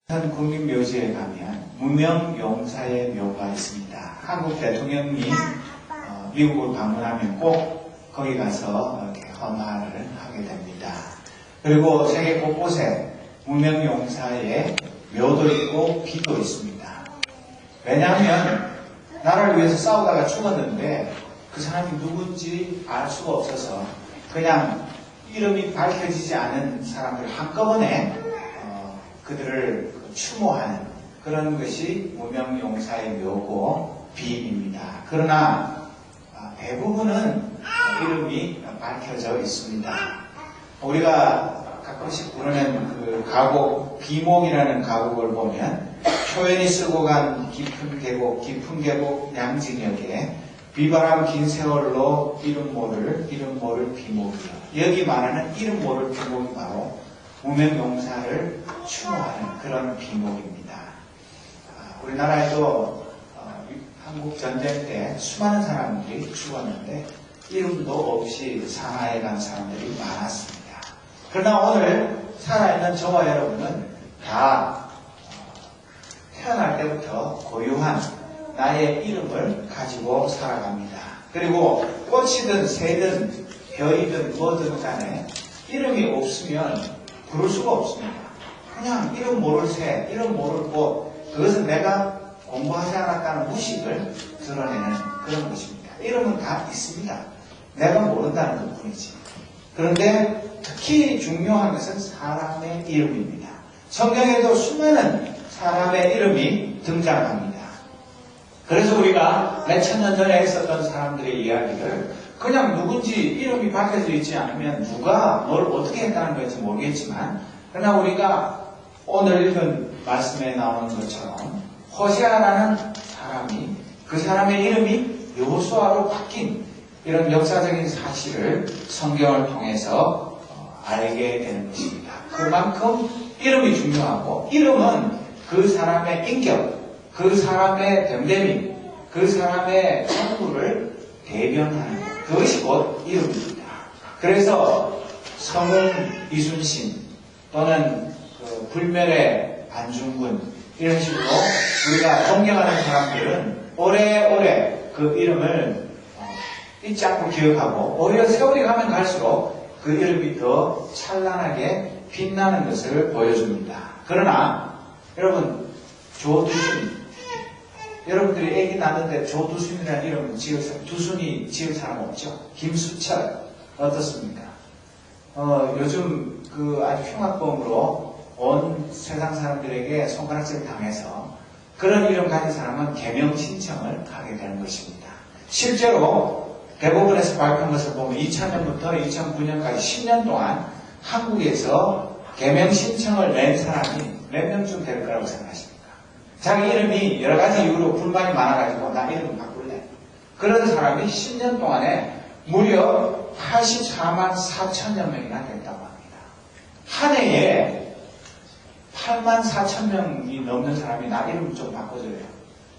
한 국립묘지에 가면 무명용사의 묘가 있습니다. 한국 대통령이 미국을 방문하면 꼭 거기 가서 이렇게 헌화를 하게 됩니다. 그리고 세계 곳곳에 무명용사의 묘도 있고 비도 있습니다. 왜냐하면 나라를 위해서 싸우다가 죽었는데 그 사람이 누군지 알 수가 없어서 그냥 이름이 밝혀지지 않은 사람들 한꺼번에 그들을 추모하는 그런 것이 무명용사의 묘고 비입니다. 그러나 대부분은 이름이 밝혀져 있습니다. 우리가 가끔씩 부르는 그 가곡, 비목이라는 가곡을 보면 초연이 쓰고 간 깊은 계곡 양진역에 비바람 긴 세월로 이름 모를 비목이요. 여기 말하는 이름 모를 비목이 바로 무명용사를 추모하는 그런 비목입니다. 우리나라에도 한국 전쟁 때 수많은 사람들이 죽었는데 이름도 없이 상하에 간 사람들이 많았습니다. 그러나 오늘 살아있는 저와 여러분은 다 태어날 때부터 고유한 나의 이름을 가지고 살아갑니다. 그리고 꽃이든 새든 별이든 뭐든 간에 이름이 없으면 부를 수가 없습니다. 그냥 이름 모를 새, 이름 모를 꽃, 그것은 내가 공부하지 않았다는 무식을 드러내는 그런 것입니다. 이름은 다 있습니다. 내가 모른다는 것 뿐이지. 그런데 특히 중요한 것은 사람의 이름입니다. 성경에도 수많은 사람의 이름이 등장합니다. 그래서 우리가 몇천 년 전에 있었던 사람들의 이야기를 그냥 누군지 이름이 밝혀져 있지 않으면 누가 뭘 어떻게 했다는 건지 모르겠지만, 그러나 우리가 오늘 읽은 말씀에 나오는 것처럼 호세아라는 사람이 그 사람의 이름이 여호수아로 바뀐 이런 역사적인 사실을 성경을 통해서 알게 되는 것입니다. 그만큼 이름이 중요하고, 이름은 그 사람의 인격, 그 사람의 됨됨이, 그 사람의 성부를 대변하는 것, 그것이 곧 이름입니다. 그래서 성은 이순신 또는 그 불멸의 안중근 이런 식으로 우리가 존경하는 사람들은 오래오래 그 이름을 잊지 않고 기억하고, 오히려 세월이 가면 갈수록 그 이름이 더 찬란하게 빛나는 것을 보여줍니다. 그러나 여러분, 조두순, 여러분들이 애기 낳는데 조두순이라는 이름은 지을 사람, 두순이 지을 사람 없죠? 김수철 어떻습니까? 요즘 그 아주 흉악범으로 온 세상 사람들에게 손가락질 당해서 그런 이름 가진 사람은 개명 신청을 하게 되는 것입니다. 실제로 대법원에서 발표한 것을 보면 2000년부터 2009년까지 10년 동안 한국에서 개명 신청을 낸 사람이 몇 명쯤 될 거라고 생각하십니까? 자기 이름이 여러 가지 이유로 불만이 많아가지고 나 이름 바꿀래. 그런 사람이 10년 동안에 무려 84만 4천여 명이나 됐다고 합니다. 한 해에 8만 4천 명이 넘는 사람이 나 이름 좀 바꿔줘요.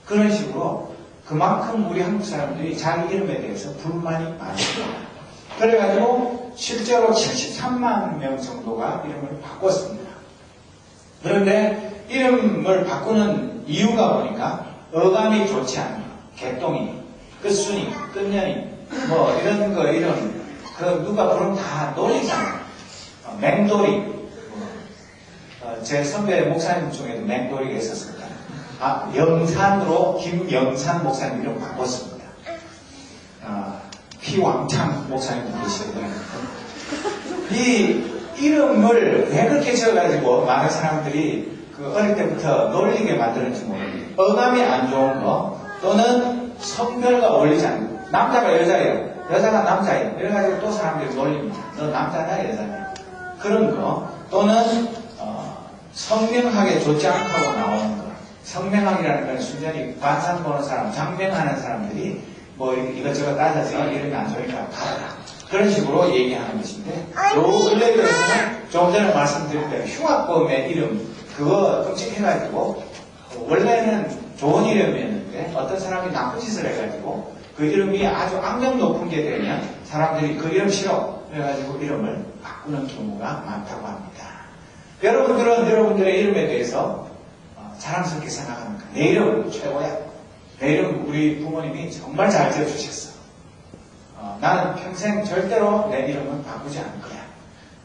그런 식으로 그만큼 우리 한국 사람들이 자기 이름에 대해서 불만이 많습니다. 그래가지고 실제로 73만 명 정도가 이름을 바꿨습니다. 그런데 이름을 바꾸는 이유가 보니까 어감이 좋지 않은 개똥이, 끝순이, 끝년이 뭐 이런 그 누가 부르면 다 놀리잖아요. 맹돌이, 제 선배 목사님 중에도 맹돌이가 있었습니다. 영산으로 김영산 목사님 이름 바꿨습니다. 피왕창 목사님도 계시거든요. 이 이름을 왜 그렇게 지어가지고 많은 사람들이 그 어릴 때부터 놀리게 만드는지 모르겠어요. 어감이 안 좋은 거, 또는 성별과 어울리지 않는 거. 남자가 여자예요, 여자가 남자예요, 이래가지고 또 사람들이 놀립니다. 너 남자냐 여자냐, 그런 거. 또는 성명하게 좋지 않다고 나오는 거. 성명학이라는 건 순전히 관상 보는 사람, 장명하는 사람들이 뭐 이것저것 따져서 이름이 안 좋으니까 가라, 그런 식으로 얘기하는 것인데, 요 근래 들어서는 조금 전에 말씀드린 대로 흉악범의 이름 그거 끔찍해가지고 원래는 좋은 이름이었는데 어떤 사람이 나쁜 짓을 해가지고 그 이름이 아주 악명 높은 게 되면 사람들이 그 이름 싫어 그래가지고 이름을 바꾸는 경우가 많다고 합니다. 여러분들은 여러분들의 이름에 대해서 자랑스럽게 생각합니까? 내 이름 최고야. 내 이름 우리 부모님이 정말 잘 지어주셨어. 나는 평생 절대로 내 이름은 바꾸지 않을 거야.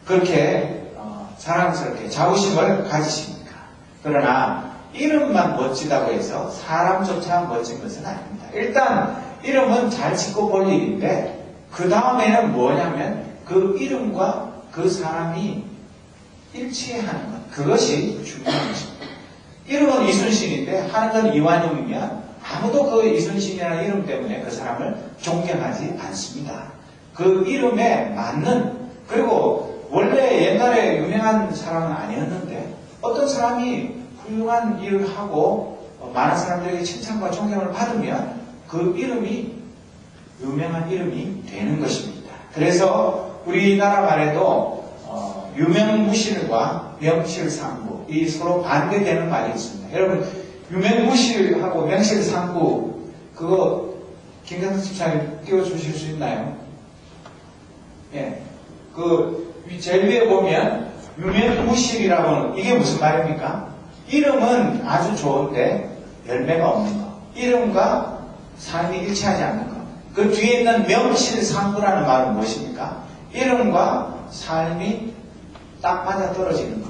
그렇게 자랑스럽게 자부심을 가지십니까? 그러나 이름만 멋지다고 해서 사람조차 멋진 것은 아닙니다. 일단 이름은 잘 짓고 볼 일인데 그 다음에는 뭐냐면 그 이름과 그 사람이 일치하는 것. 그것이 중요한 것입니다. 이름은 이순신인데 하는 건 이완용이면 아무도 그 이순신이라는 이름 때문에 그 사람을 존경하지 않습니다. 그 이름에 맞는, 그리고 원래 옛날에 유명한 사람은 아니었는데 어떤 사람이 훌륭한 일을 하고 많은 사람들에게 칭찬과 존경을 받으면 그 이름이 유명한 이름이 되는 것입니다. 그래서 우리나라 말에도 유명무실과 명실상부, 이 서로 반대되는 말이 있습니다. 여러분, 유명무실하고 명실상부, 그거 김경수 집사님 띄워주실 수 있나요? 예. 제일 위에 보면 유명무실이라고는 이게 무슨 말입니까? 이름은 아주 좋은데 열매가 없는 거. 이름과 삶이 일치하지 않는 거. 그 뒤에 있는 명실상부라는 말은 무엇입니까? 이름과 삶이 딱 맞아 떨어지는 것.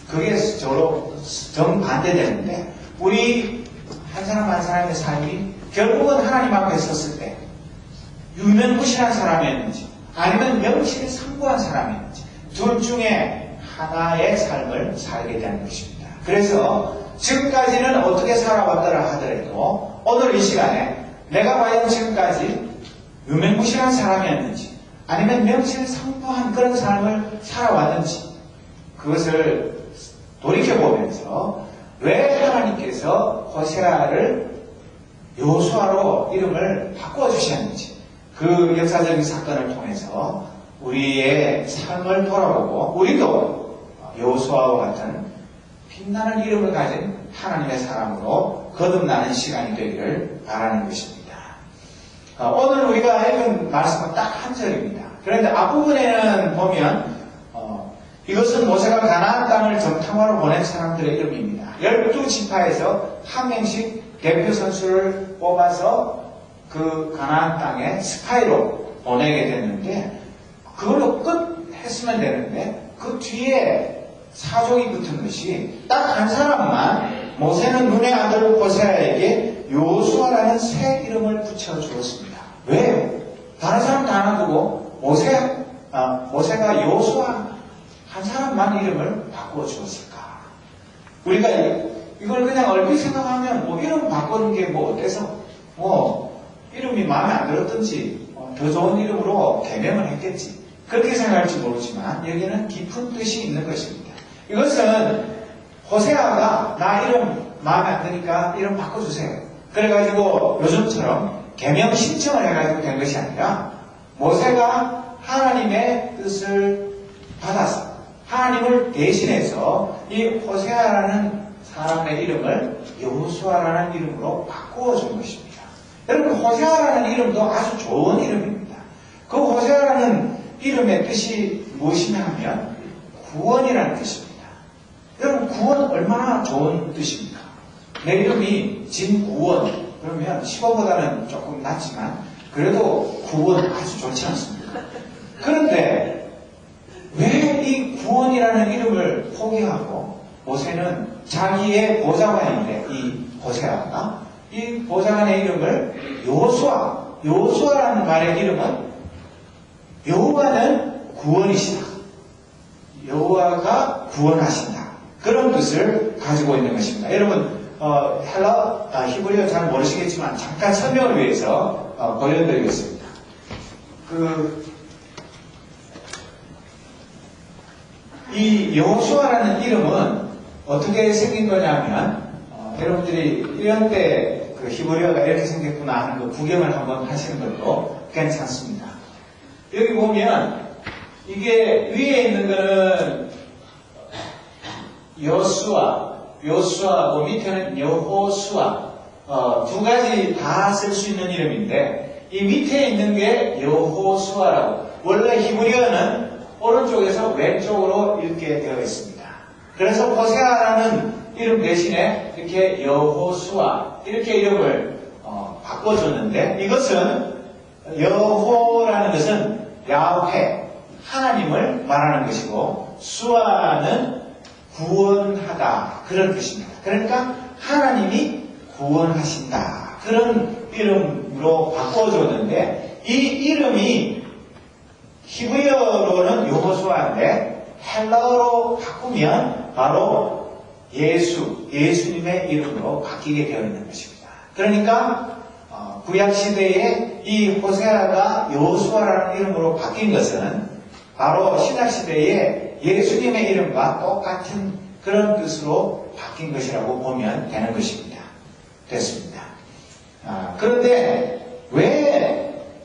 그게 서로 정반대되는데 우리 한 사람 한 사람의 삶이 결국은 하나님 앞에 섰을 때 유명무실한 사람이었는지 아니면 명실상부한 사람이었는지 둘 중에 하나의 삶을 살게 되는 것입니다. 그래서 지금까지는 어떻게 살아왔더라 하더라도 오늘 이 시간에 내가 과연 지금까지 유명무실한 사람이었는지 아니면 명실상부한 그런 삶을 살아왔는지 그것을 돌이켜보면서 왜 하나님께서 호세아를 여호수아로 이름을 바꿔주셨는지 그 역사적인 사건을 통해서 우리의 삶을 돌아보고 우리도 여호수아와 같은 빛나는 이름을 가진 하나님의 사람으로 거듭나는 시간이 되기를 바라는 것입니다. 오늘 우리가 읽은 말씀은 딱 한 절입니다. 그런데 앞부분에는 보면 이것은 모세가 가나안 땅을 정탐하러 보낸 사람들의 이름입니다. 12지파에서 한 명씩 대표 선수를 뽑아서 그 가나안 땅에 스파이로 보내게 됐는데 그걸로 끝 했으면 되는데 그 뒤에 사족이 붙은 것이 딱 한 사람만 모세는 눈의 아들 호세아에게 여호수아라는 새 이름을 붙여주었습니다. 왜요? 다른 사람 다 놔두고 모세가 여호수아 한 사람만 이름을 바꾸어 주었을까? 우리가 이걸 그냥 얼핏 생각하면 뭐 이름 바꾸는 게 뭐 어때서 뭐 이름이 마음에 안 들었든지 더 좋은 이름으로 개명을 했겠지. 그렇게 생각할지 모르지만 여기는 깊은 뜻이 있는 것입니다. 이것은 호세아가 나 이름 마음에 안 드니까 이름 바꿔주세요. 그래가지고 요즘처럼 개명 신청을 해가지고 된 것이 아니라 모세가 하나님의 뜻을 받아서 하나님을 대신해서 이 호세아라는 사람의 이름을 여호수아라는 이름으로 바꾸어 준 것입니다. 여러분 호세아라는 이름도 아주 좋은 이름입니다. 그 호세아라는 이름의 뜻이 무엇이냐 하면 구원이라는 뜻입니다. 여러분 구원 얼마나 좋은 뜻입니까? 내 이름이 진구원 그러면 10원보다는 조금 낮지만 그래도 구원 아주 좋지 않습니까? 그런데 왜 이 구원이라는 이름을 포기하고 모세는 자기의 보좌관인데 이 호세아가 이 보좌관의 이름을 여호수아라는 말의 이름은 여호와는 구원이시다. 여호와가 구원하신다. 그런 뜻을 가지고 있는 것입니다. 여러분 히브리어 잘 모르시겠지만 잠깐 설명을 위해서 보여드리겠습니다. 이 여호수아라는 이름은 어떻게 생긴 거냐면 여러분들이 이런 때 그 히브리어가 이렇게 생겼구나 하는 거 구경을 한번 하시는 것도 괜찮습니다. 여기 보면 이게 위에 있는 거는 요수아고 밑에는 여호수아 두 가지 다 쓸 수 있는 이름인데 이 밑에 있는 게 여호수아라고 원래 히브리어는 오른쪽에서 왼쪽으로 읽게 되어 있습니다. 그래서 호세아라는 이름 대신에 이렇게 여호수아 이렇게 이름을 바꿔줬는데, 이것은 여호라는 것은 야훼 하나님을 말하는 것이고, 수아는 구원하다 그런 뜻입니다. 그러니까 하나님이 구원하신다 그런 이름으로 바꿔줬는데, 이 이름이 히브리어로는 여호수아인데 헬라어로 바꾸면 바로 예수님의 이름으로 바뀌게 되어 있는 것입니다. 그러니까 구약시대에 이 호세아가 여호수아라는 이름으로 바뀐 것은 바로 신약시대에 예수님의 이름과 똑같은 그런 뜻으로 바뀐 것이라고 보면 되는 것입니다. 됐습니다. 그런데 왜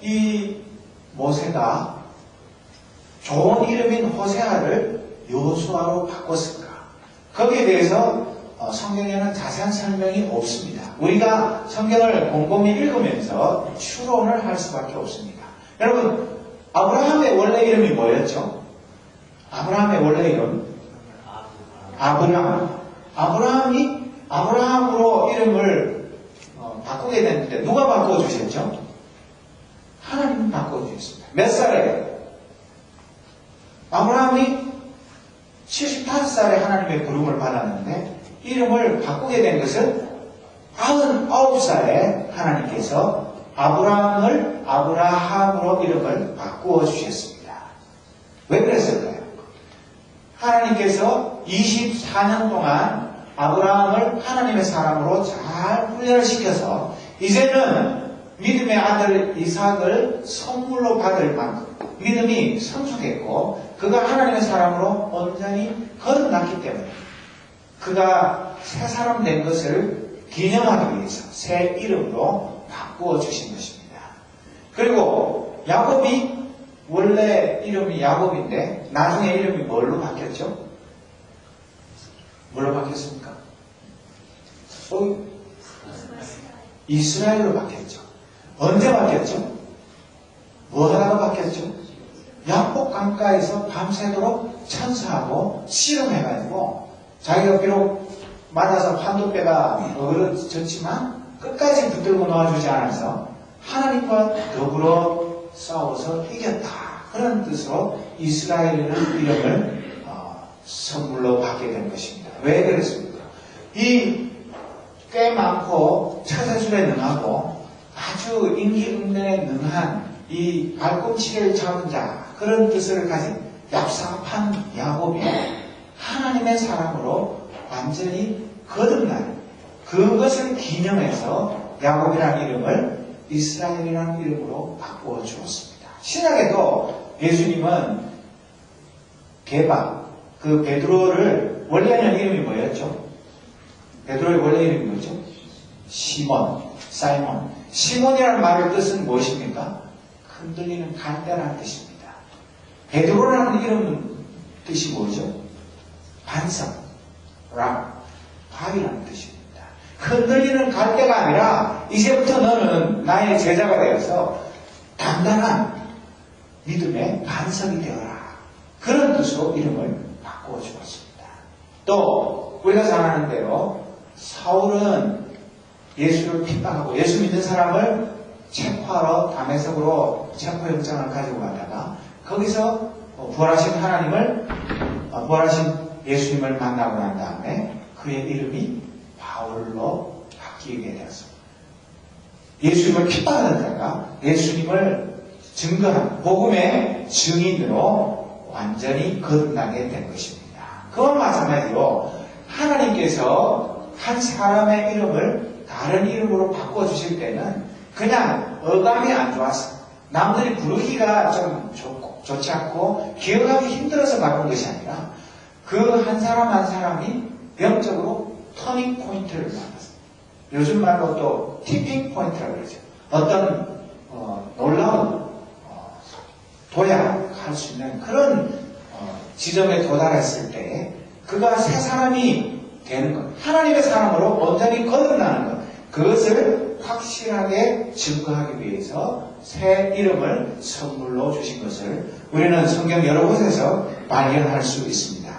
이 모세가 좋은 이름인 호세아를 여호수아로 바꿨을까? 거기에 대해서 성경에는 자세한 설명이 없습니다. 우리가 성경을 곰곰이 읽으면서 추론을 할 수밖에 없습니다. 여러분, 아브라함의 원래 이름이 뭐였죠? 아브라함의 원래 이름? 아브라함. 아브라함이 아브라함으로 이름을 바꾸게 됐는데 누가 바꿔주셨죠? 하나님이 바꿔주셨습니다. 몇 살에? 아브라함이 75살에 하나님의 부름을 받았는데 이름을 바꾸게 된 것은 99살에 하나님께서 아브라함을 아브라함으로 이름을 바꾸어 주셨습니다. 왜 그랬을까요? 하나님께서 24년 동안 아브라함을 하나님의 사람으로 잘 훈련을 시켜서 이제는 믿음의 아들 이삭을 선물로 받을 만큼 믿음이 성숙했고 그가 하나님의 사람으로 온전히 거듭났기 때문에 그가 새 사람 된 것을 기념하기 위해서 새 이름으로 바꾸어 주신 것입니다. 그리고 야곱이 원래 이름이 야곱인데 나중에 이름이 뭘로 바뀌었죠? 뭘로 바뀌었습니까? 이스라엘로 바뀌었죠. 언제 바뀌었죠? 뭐 하다가 바뀌었죠? 야복 강가에서 밤새도록 천사하고 씨름해가지고 자기가 비록 맞아서 판도뼈가 어그러졌지만 끝까지 붙들고 놓아주지 않아서 하나님과 더불어 싸워서 이겼다. 그런 뜻으로 이스라엘이라는 이름을 선물로 받게 된 것입니다. 왜 그랬습니까? 이 꽤 많고 처세술에 능하고 아주 임기응변에 능한 이 발꿈치를 잡은 자 그런 뜻을 가진 얍삽한 야곱이 하나님의 사람으로 완전히 거듭난 그것을 기념해서 야곱이라는 이름을 이스라엘이라는 이름으로 바꾸어 주었습니다. 신약에도 예수님은 게바 그 베드로를 원래는 이름이 뭐였죠? 베드로의 원래 이름이 뭐죠? 시몬, 사이몬. 시몬이라는 말의 뜻은 무엇입니까? 흔들리는 갈대라는 뜻입니다. 베드로라는 이름 뜻이 뭐죠? 반석, 락, 바위라는 뜻입니다. 흔들리는 갈대가 아니라 이제부터 너는 나의 제자가 되어서 단단한 믿음의 반석이 되어라. 그런 뜻으로 이름을 바꾸어 주었습니다. 또 우리가 잘 아는 대로 사울은 예수를 핍박하고 예수 믿는 사람을 체포하러 다메섹으로 체포영장을 가지고 가다가 거기서 부활하신 하나님을 부활하신 예수님을 만나고 난 다음에 그의 이름이 바울로 바뀌게 되었습니다. 예수님을 핍박하는 자가 예수님을 증거한 복음의 증인으로 완전히 거듭나게 된 것입니다. 그와 마찬가지로 하나님께서 한 사람의 이름을 다른 이름으로 바꿔주실 때는 그냥 어감이 안 좋아서 남들이 부르기가 좀 좋지 않고 기억하기 힘들어서 바꾼 것이 아니라 그 한 사람 한 사람이 영적으로 터닝 포인트를 만났어요. 요즘 말로 또 티핑 포인트라고 그러죠. 어떤 놀라운 도약할 수 있는 그런 지점에 도달했을 때 그가 새 사람이 되는 것, 하나님의 사람으로 온전히 거듭나는 것, 그것을 확실하게 증거하기 위해서 새 이름을 선물로 주신 것을 우리는 성경 여러 곳에서 발견할 수 있습니다.